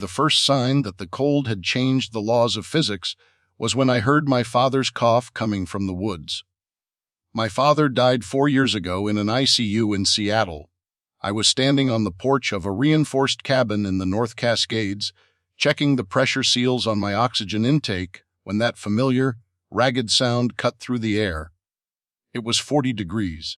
The first sign that the cold had changed the laws of physics was when I heard my father's cough coming from the woods. My father died 4 years ago in an ICU in Seattle. I was standing on the porch of a reinforced cabin in the North Cascades, checking the pressure seals on my oxygen intake, when that familiar, ragged sound cut through the air. It was 40 degrees.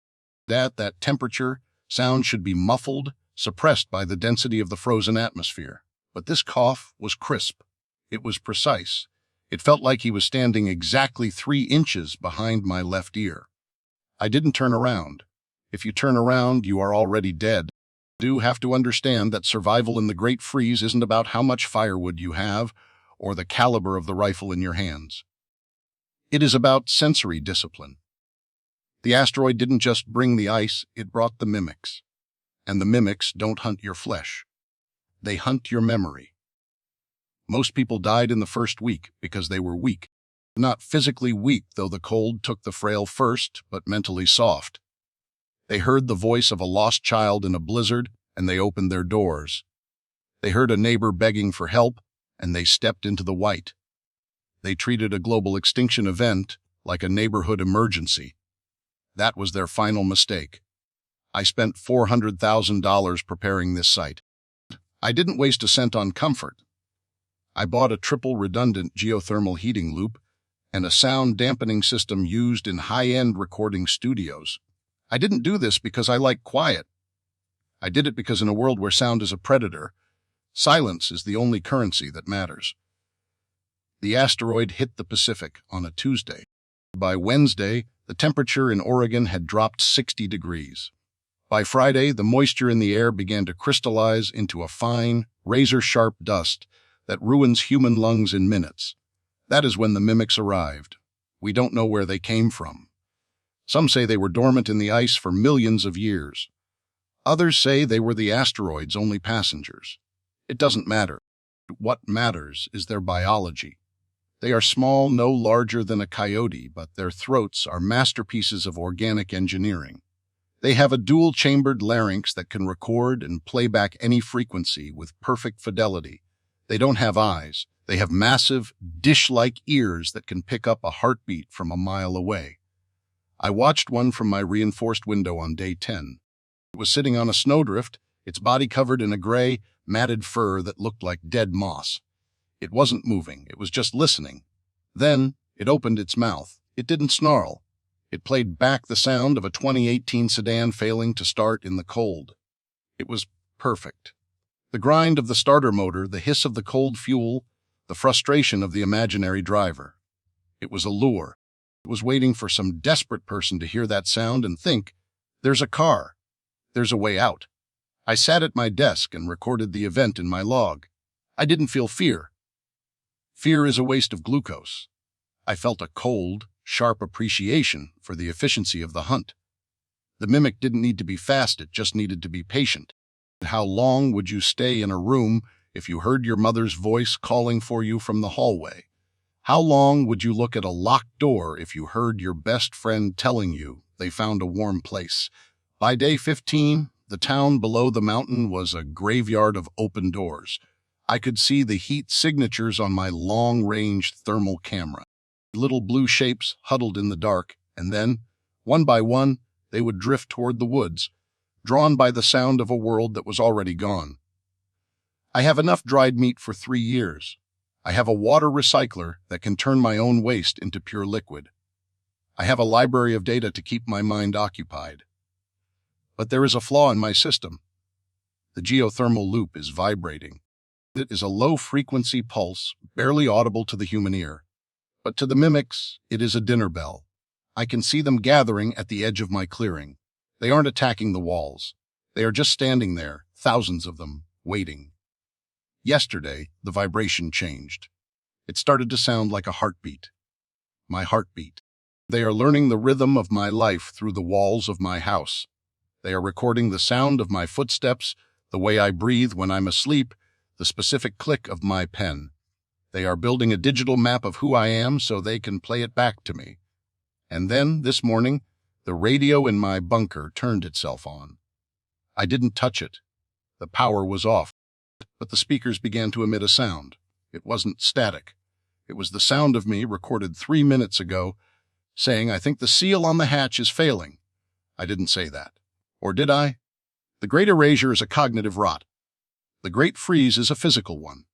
At that temperature, sound should be muffled, suppressed by the density of the frozen atmosphere. But this cough was crisp. It was precise. It felt like he was standing exactly 3 inches behind my left ear. I didn't turn around. If you turn around, you are already dead. You do have to understand that survival in the Great Freeze isn't about how much firewood you have or the caliber of the rifle in your hands. It is about sensory discipline. The asteroid didn't just bring the ice, it brought the mimics. And the mimics don't hunt your flesh. They hunt your memory. Most people died in the first week because they were weak. Not physically weak, though the cold took the frail first, but mentally soft. They heard the voice of a lost child in a blizzard, and they opened their doors. They heard a neighbor begging for help, and they stepped into the white. They treated a global extinction event like a neighborhood emergency. That was their final mistake. I spent $400,000 preparing this site. I didn't waste a cent on comfort. I bought a triple redundant geothermal heating loop and a sound dampening system used in high-end recording studios. I didn't do this because I like quiet. I did it because in a world where sound is a predator, silence is the only currency that matters. The asteroid hit the Pacific on a Tuesday. By Wednesday, the temperature in Oregon had dropped 60 degrees. By Friday, the moisture in the air began to crystallize into a fine, razor-sharp dust that ruins human lungs in minutes. That is when the mimics arrived. We don't know where they came from. Some say they were dormant in the ice for millions of years. Others say they were the asteroid's only passengers. It doesn't matter. What matters is their biology. They are small, no larger than a coyote, but their throats are masterpieces of organic engineering. They have a dual-chambered larynx that can record and play back any frequency with perfect fidelity. They don't have eyes. They have massive, dish-like ears that can pick up a heartbeat from a mile away. I watched one from my reinforced window on day 10. It was sitting on a snowdrift, its body covered in a gray, matted fur that looked like dead moss. It wasn't moving, it was just listening. Then, it opened its mouth. It didn't snarl. It played back the sound of a 2018 sedan failing to start in the cold. It was perfect. The grind of the starter motor, the hiss of the cold fuel, the frustration of the imaginary driver. It was a lure. It was waiting for some desperate person to hear that sound and think, there's a car. There's a way out. I sat at my desk and recorded the event in my log. I didn't feel fear. Fear is a waste of glucose. I felt a cold, sharp appreciation for the efficiency of the hunt. The mimic didn't need to be fast, it just needed to be patient. How long would you stay in a room if you heard your mother's voice calling for you from the hallway? How long would you look at a locked door if you heard your best friend telling you they found a warm place? By day 15, the town below the mountain was a graveyard of open doors. I could see the heat signatures on my long-range thermal camera. Little blue shapes huddled in the dark, and then, one by one, they would drift toward the woods, drawn by the sound of a world that was already gone. I have enough dried meat for 3 years. I have a water recycler that can turn my own waste into pure liquid. I have a library of data to keep my mind occupied. But there is a flaw in my system. The geothermal loop is vibrating. It is a low-frequency pulse, barely audible to the human ear. But to the mimics, it is a dinner bell. I can see them gathering at the edge of my clearing. They aren't attacking the walls. They are just standing there, thousands of them, waiting. Yesterday, the vibration changed. It started to sound like a heartbeat. My heartbeat. They are learning the rhythm of my life through the walls of my house. They are recording the sound of my footsteps, the way I breathe when I'm asleep, the specific click of my pen. They are building a digital map of who I am so they can play it back to me. And then, this morning, the radio in my bunker turned itself on. I didn't touch it. The power was off. But the speakers began to emit a sound. It wasn't static. It was the sound of me recorded 3 minutes ago, saying, "I think the seal on the hatch is failing." I didn't say that. Or did I? The Great Erasure is a cognitive rot. The Great Freeze is a physical one.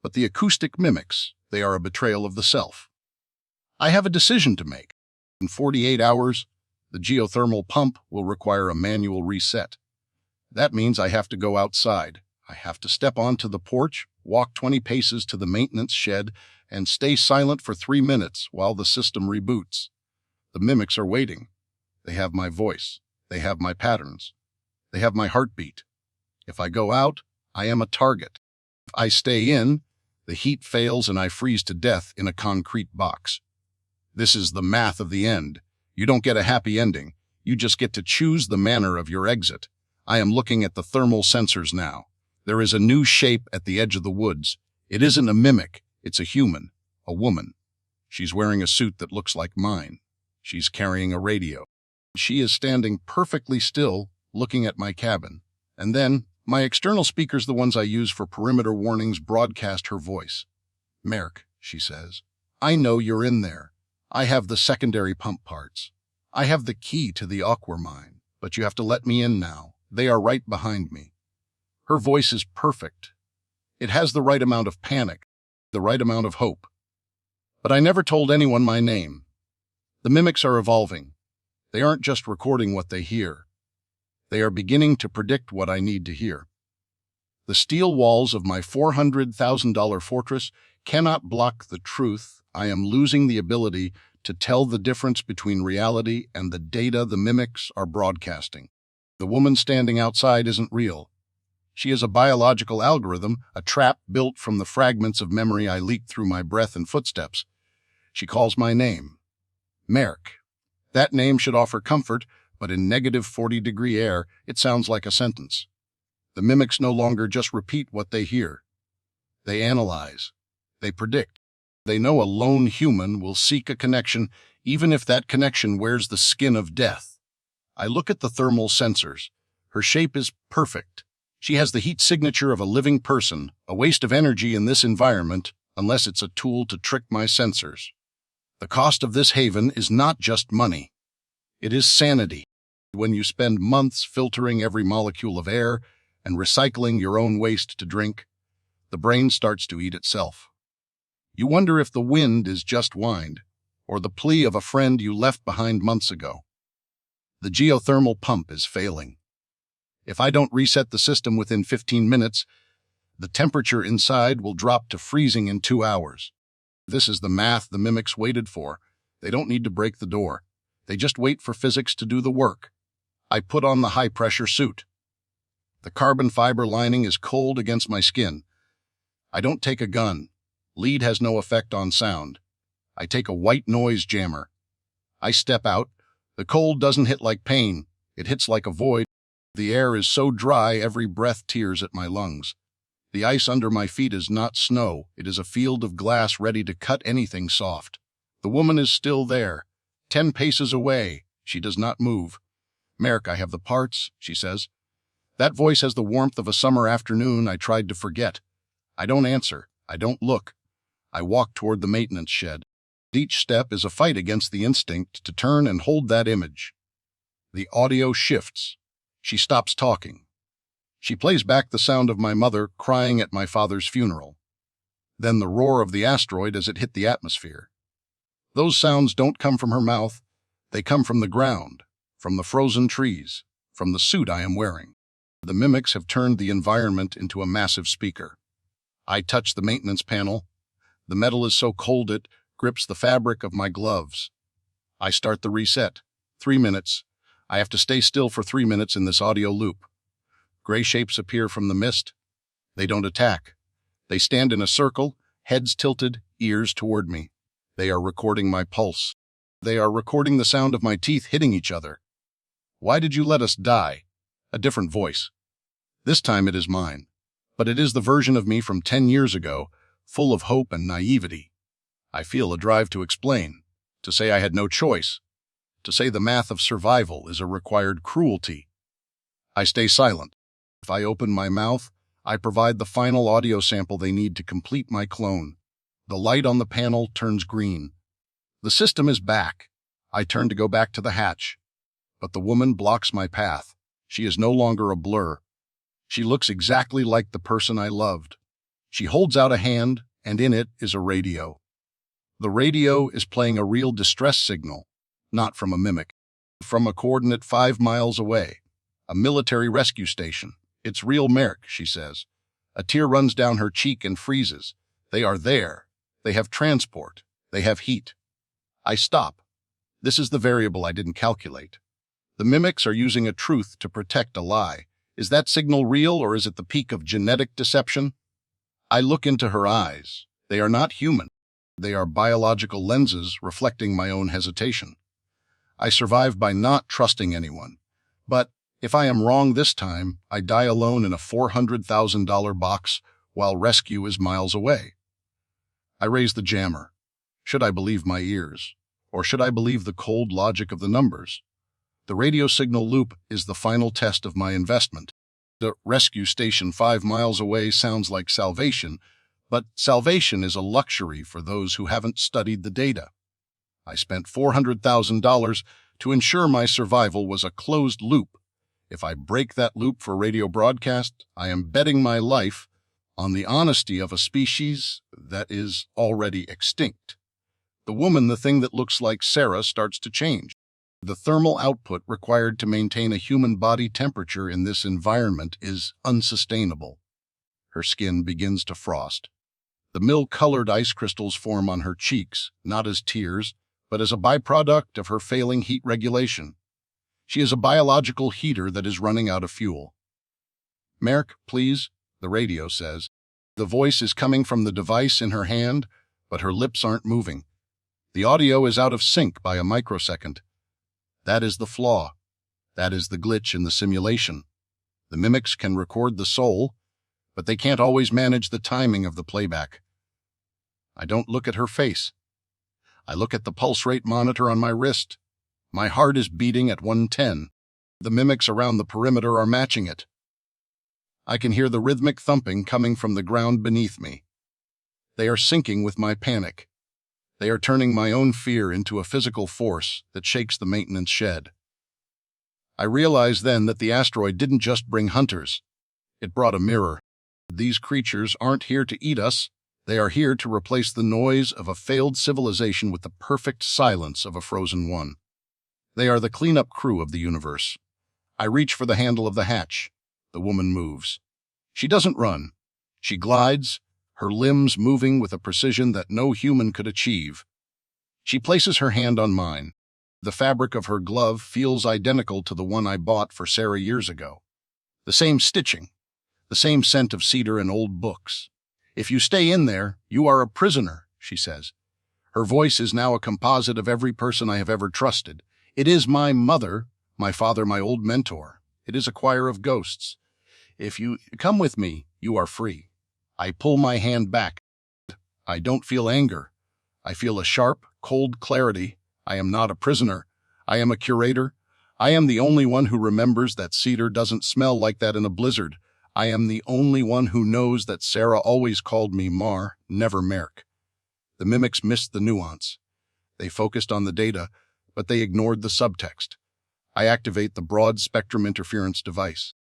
But the acoustic mimics, they are a betrayal of the self. I have a decision to make. In 48 hours, the geothermal pump will require a manual reset. That means I have to go outside. I have to step onto the porch, walk 20 paces to the maintenance shed, and stay silent for 3 minutes while the system reboots. The mimics are waiting. They have my voice. They have my patterns. They have my heartbeat. If I go out, I am a target. If I stay in, the heat fails and I freeze to death in a concrete box. This is the math of the end. You don't get a happy ending. You just get to choose the manner of your exit. I am looking at the thermal sensors now. There is a new shape at the edge of the woods. It isn't a mimic. It's a human, a woman. She's wearing a suit that looks like mine. She's carrying a radio. She is standing perfectly still, looking at my cabin. And then, my external speakers, the ones I use for perimeter warnings, broadcast her voice. "Merrick," she says, "I know you're in there. I have the secondary pump parts. I have the key to the aqua mine, but you have to let me in now. They are right behind me." Her voice is perfect. It has the right amount of panic, the right amount of hope. But I never told anyone my name. The mimics are evolving. They aren't just recording what they hear. They are beginning to predict what I need to hear. The steel walls of my $400,000 fortress cannot block the truth. I am losing the ability to tell the difference between reality and the data the mimics are broadcasting. The woman standing outside isn't real. She is a biological algorithm, a trap built from the fragments of memory I leaked through my breath and footsteps. She calls my name. Merrick. That name should offer comfort, but in negative 40-degree air, it sounds like a sentence. The mimics no longer just repeat what they hear. They analyze. They predict. They know a lone human will seek a connection, even if that connection wears the skin of death. I look at the thermal sensors. Her shape is perfect. She has the heat signature of a living person, a waste of energy in this environment, unless it's a tool to trick my sensors. The cost of this haven is not just money. It is sanity. When you spend months filtering every molecule of air and recycling your own waste to drink, the brain starts to eat itself. You wonder if the wind is just wind, or the plea of a friend you left behind months ago. The geothermal pump is failing. If I don't reset the system within 15 minutes, the temperature inside will drop to freezing in 2 hours. This is the math the mimics waited for. They don't need to break the door. They just wait for physics to do the work. I put on the high-pressure suit. The carbon fiber lining is cold against my skin. I don't take a gun. Lead has no effect on sound. I take a white noise jammer. I step out. The cold doesn't hit like pain. It hits like a void. The air is so dry every breath tears at my lungs. The ice under my feet is not snow. It is a field of glass ready to cut anything soft. The woman is still there, 10 paces away. She does not move. "Merrick, I have the parts," she says. That voice has the warmth of a summer afternoon I tried to forget. I don't answer. I don't look. I walk toward the maintenance shed. Each step is a fight against the instinct to turn and hold that image. The audio shifts. She stops talking. She plays back the sound of my mother crying at my father's funeral. Then the roar of the asteroid as it hit the atmosphere. Those sounds don't come from her mouth. They come from the ground, from the frozen trees, from the suit I am wearing. The mimics have turned the environment into a massive speaker. I touch the maintenance panel. The metal is so cold it grips the fabric of my gloves. I start the reset. 3 minutes. I have to stay still for 3 minutes in this audio loop. Gray shapes appear from the mist. They don't attack. They stand in a circle, heads tilted, ears toward me. They are recording my pulse. They are recording the sound of my teeth hitting each other. "Why did you let us die?" A different voice. This time it is mine. But it is the version of me from 10 years ago, full of hope and naivety. I feel a drive to explain, to say I had no choice, to say the math of survival is a required cruelty. I stay silent. If I open my mouth, I provide the final audio sample they need to complete my clone. The light on the panel turns green. The system is back. I turn to go back to the hatch, but the woman blocks my path. She is no longer a blur. She looks exactly like the person I loved. She holds out a hand, and in it is a radio. The radio is playing a real distress signal, not from a mimic, from a coordinate 5 miles away, a military rescue station. It's real Merc, she says. A tear runs down her cheek and freezes. They are there. They have transport. They have heat. I stop. This is the variable I didn't calculate. The mimics are using a truth to protect a lie. Is that signal real, or is it the peak of genetic deception? I look into her eyes. They are not human. They are biological lenses reflecting my own hesitation. I survive by not trusting anyone. But if I am wrong this time, I die alone in a $400,000 box while rescue is miles away. I raise the jammer. Should I believe my ears? Or should I believe the cold logic of the numbers? The radio signal loop is the final test of my investment. The rescue station 5 miles away sounds like salvation, but salvation is a luxury for those who haven't studied the data. I spent $400,000 to ensure my survival was a closed loop. If I break that loop for radio broadcast, I am betting my life on the honesty of a species that is already extinct. The woman, the thing that looks like Sarah, starts to change. The thermal output required to maintain a human body temperature in this environment is unsustainable. Her skin begins to frost. The mill-colored ice crystals form on her cheeks, not as tears, but as a byproduct of her failing heat regulation. She is a biological heater that is running out of fuel. "Merc, please," the radio says. The voice is coming from the device in her hand, but her lips aren't moving. The audio is out of sync by a microsecond. That is the flaw. That is the glitch in the simulation. The mimics can record the soul, but they can't always manage the timing of the playback. I don't look at her face. I look at the pulse rate monitor on my wrist. My heart is beating at 110. The mimics around the perimeter are matching it. I can hear the rhythmic thumping coming from the ground beneath me. They are syncing with my panic. They are turning my own fear into a physical force that shakes the maintenance shed. I realize then that the asteroid didn't just bring hunters. It brought a mirror. These creatures aren't here to eat us. They are here to replace the noise of a failed civilization with the perfect silence of a frozen one. They are the cleanup crew of the universe. I reach for the handle of the hatch. The woman moves. She doesn't run. She glides, her limbs moving with a precision that no human could achieve. She places her hand on mine. The fabric of her glove feels identical to the one I bought for Sarah years ago. The same stitching, the same scent of cedar and old books. "If you stay in there, you are a prisoner," she says. Her voice is now a composite of every person I have ever trusted. It is my mother, my father, my old mentor. It is a choir of ghosts. "If you come with me, you are free." I pull my hand back. I don't feel anger. I feel a sharp, cold clarity. I am not a prisoner. I am a curator. I am the only one who remembers that cedar doesn't smell like that in a blizzard. I am the only one who knows that Sarah always called me Mar, never Merc. The mimics missed the nuance. They focused on the data, but they ignored the subtext. I activate the broad-spectrum interference device.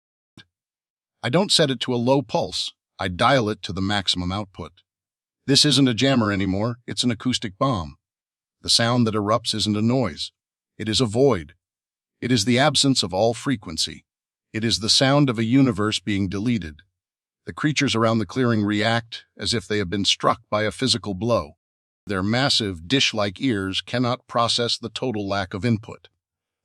I don't set it to a low pulse. I dial it to the maximum output. This isn't a jammer anymore, it's an acoustic bomb. The sound that erupts isn't a noise. It is a void. It is the absence of all frequency. It is the sound of a universe being deleted. The creatures around the clearing react as if they have been struck by a physical blow. Their massive, dish-like ears cannot process the total lack of input.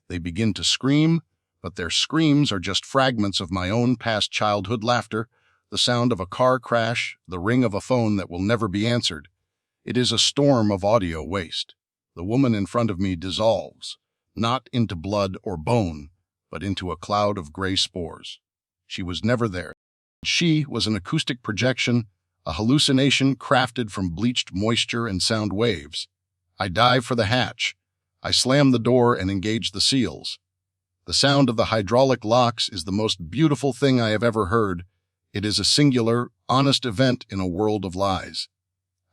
They begin to scream, but their screams are just fragments of my own past childhood laughter, the sound of a car crash, the ring of a phone that will never be answered. It is a storm of audio waste. The woman in front of me dissolves, not into blood or bone, but into a cloud of gray spores. She was never there. She was an acoustic projection, a hallucination crafted from bleached moisture and sound waves. I dive for the hatch. I slam the door and engage the seals. The sound of the hydraulic locks is the most beautiful thing I have ever heard. It is a singular, honest event in a world of lies.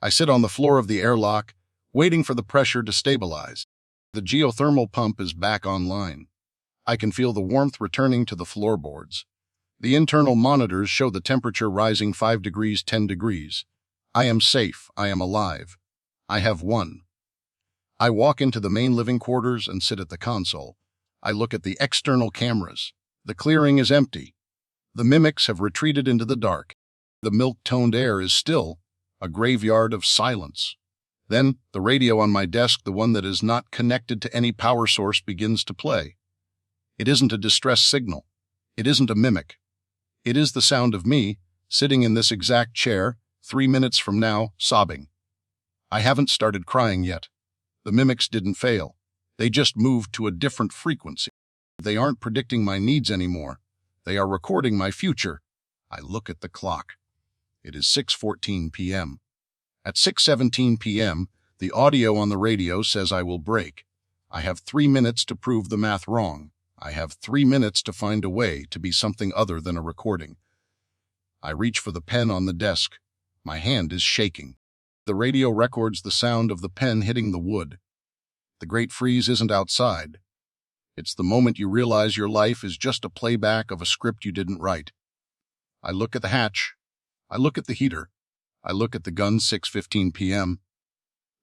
I sit on the floor of the airlock, waiting for the pressure to stabilize. The geothermal pump is back online. I can feel the warmth returning to the floorboards. The internal monitors show the temperature rising 5 degrees, 10 degrees. I am safe. I am alive. I have won. I walk into the main living quarters and sit at the console. I look at the external cameras. The clearing is empty. The mimics have retreated into the dark. The milk-toned air is still, a graveyard of silence. Then, the radio on my desk, the one that is not connected to any power source, begins to play. It isn't a distress signal. It isn't a mimic. It is the sound of me, sitting in this exact chair, 3 minutes from now, sobbing. I haven't started crying yet. The mimics didn't fail. They just moved to a different frequency. They aren't predicting my needs anymore. They are recording my future. I look at the clock. It is 6:14 p.m. At 6:17 p.m., the audio on the radio says I will break. I have 3 minutes to prove the math wrong. I have 3 minutes to find a way to be something other than a recording. I reach for the pen on the desk. My hand is shaking. The radio records the sound of the pen hitting the wood. The great freeze isn't outside. It's the moment you realize your life is just a playback of a script you didn't write. I look at the hatch. I look at the heater. I look at the gun. 6:15 p.m.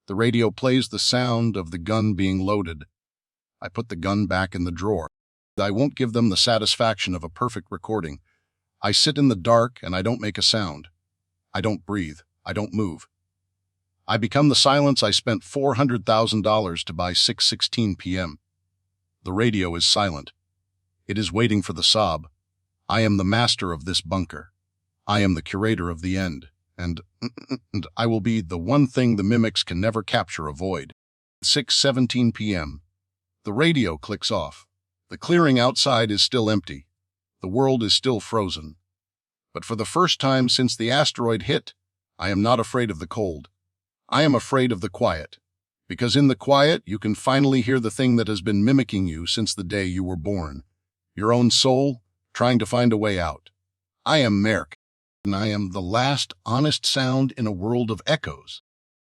The radio plays the sound of the gun being loaded. I put the gun back in the drawer. I won't give them the satisfaction of a perfect recording. I sit in the dark and I don't make a sound. I don't breathe. I don't move. I become the silence I spent $400,000 to buy. 6:16 p.m. The radio is silent. It is waiting for the sob. I am the master of this bunker. I am the curator of the end, and I will be the one thing the mimics can never capture or avoid. 6:17 p.m. The radio clicks off. The clearing outside is still empty. The world is still frozen. But for the first time since the asteroid hit, I am not afraid of the cold. I am afraid of the quiet. Because in the quiet, you can finally hear the thing that has been mimicking you since the day you were born. Your own soul, trying to find a way out. I am Merk, and I am the last honest sound in a world of echoes.